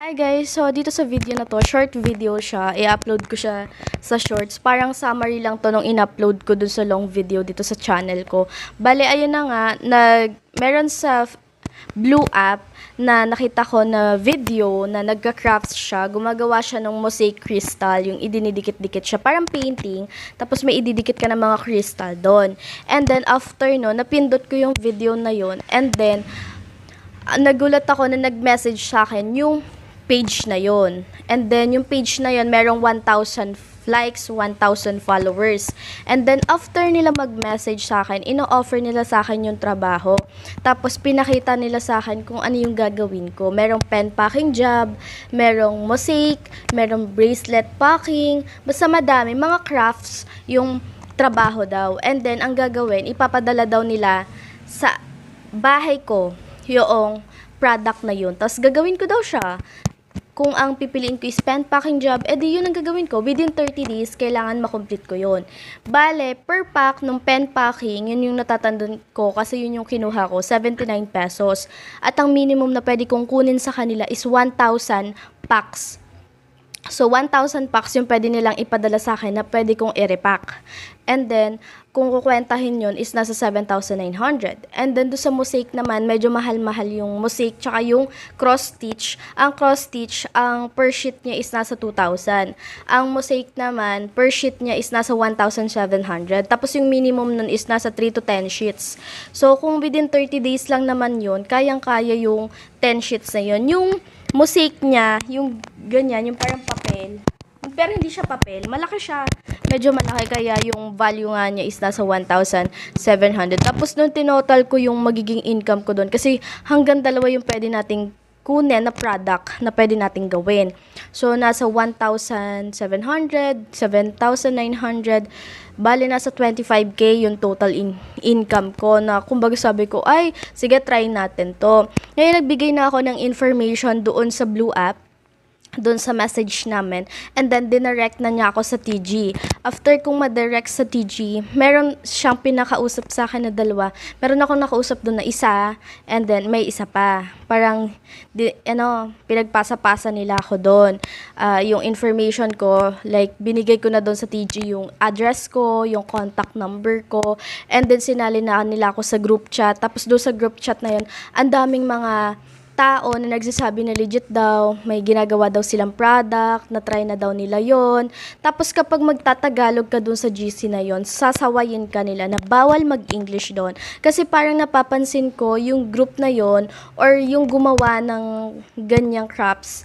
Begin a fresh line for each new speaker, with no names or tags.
Hi guys! So, dito sa video na to, short video siya. I-upload ko siya sa shorts. Parang summary lang to nung in-upload ko dun sa long video dito sa channel ko. Bale, ayun na nga, meron sa Blue app na nakita ko na video na nagka-crafts siya. Gumagawa siya ng mosaic crystal, yung idinidikit-dikit siya. Parang painting, tapos may ididikit ka ng mga crystal doon. And then, after no, napindot ko yung video na yun. And then, nagulat ako na nag-message sa akin yung page na yon. And then, yung page na yon merong 1,000 likes, 1,000 followers. And then, after nila mag-message sa akin, ino-offer nila sa akin yung trabaho. Tapos, pinakita nila sa akin kung ano yung gagawin ko. Merong pen packing job, merong mosaic, merong bracelet packing, basta madami, mga crafts yung trabaho daw. And then, ang gagawin, ipapadala daw nila sa bahay ko yung product na yun. Tapos, gagawin ko daw siya. Kung ang pipiliin ko is pen packing job, edi yun ang gagawin ko. Within 30 days, kailangan makomplete ko yun. Bale, per pack ng pen packing, yun yung natatandaan ko kasi yun yung kinuha ko, 79 pesos. At ang minimum na pwede kong kunin sa kanila is 1,000 packs. So, 1,000 packs yung pwede nilang ipadala sa akin na pwede kong i-repack. And then, kung kukwentahin yun, is nasa 7,900. And then, doon sa mosaic naman, medyo mahal-mahal yung mosaic, tsaka yung cross-stitch. Ang cross-stitch, ang per sheet niya is nasa 2,000. Ang mosaic naman, per sheet niya is nasa 1,700. Tapos, yung minimum nun is nasa 3 to 10 sheets. So, kung within 30 days lang naman yun, kayang-kaya yung 10 sheets na yun. Yung mosaic niya, yung ganyan, yung parang papel. Pero hindi siya papel. Malaki siya. Medyo malaki kaya yung value nga niya is nasa 1,700. Tapos nung tinotal ko yung magiging income ko doon. Kasi hanggang dalawa yung pwede nating kunin na product na pwede nating gawin. So, nasa 1,700, 7,900. Bale, nasa 25k yung total income ko na kumbaga sabi ko, ay, sige, try natin to. Ngayon, nagbigay na ako ng information doon sa Blue app, doon sa message namin, and then dinirect na niya ako sa TG. After kong madirect sa TG, meron siyang pinakausap sa akin na dalawa. Meron akong nakausap doon na isa, and then may isa pa. Parang, pinagpasa-pasa nila ako doon. Yung information ko, like, binigay ko na doon sa TG yung address ko, yung contact number ko, and then sinali na nila ako sa group chat. Tapos doon sa group chat na yun, ang daming mga tao na nagsasabi na legit daw, may ginagawa daw silang product, na try na daw nila yon. Tapos kapag magtatagalog ka dun sa GC na yon, sasawayin ka nila na bawal mag-English doon. Kasi parang napapansin ko yung group na yon or yung gumawa ng ganyang crafts,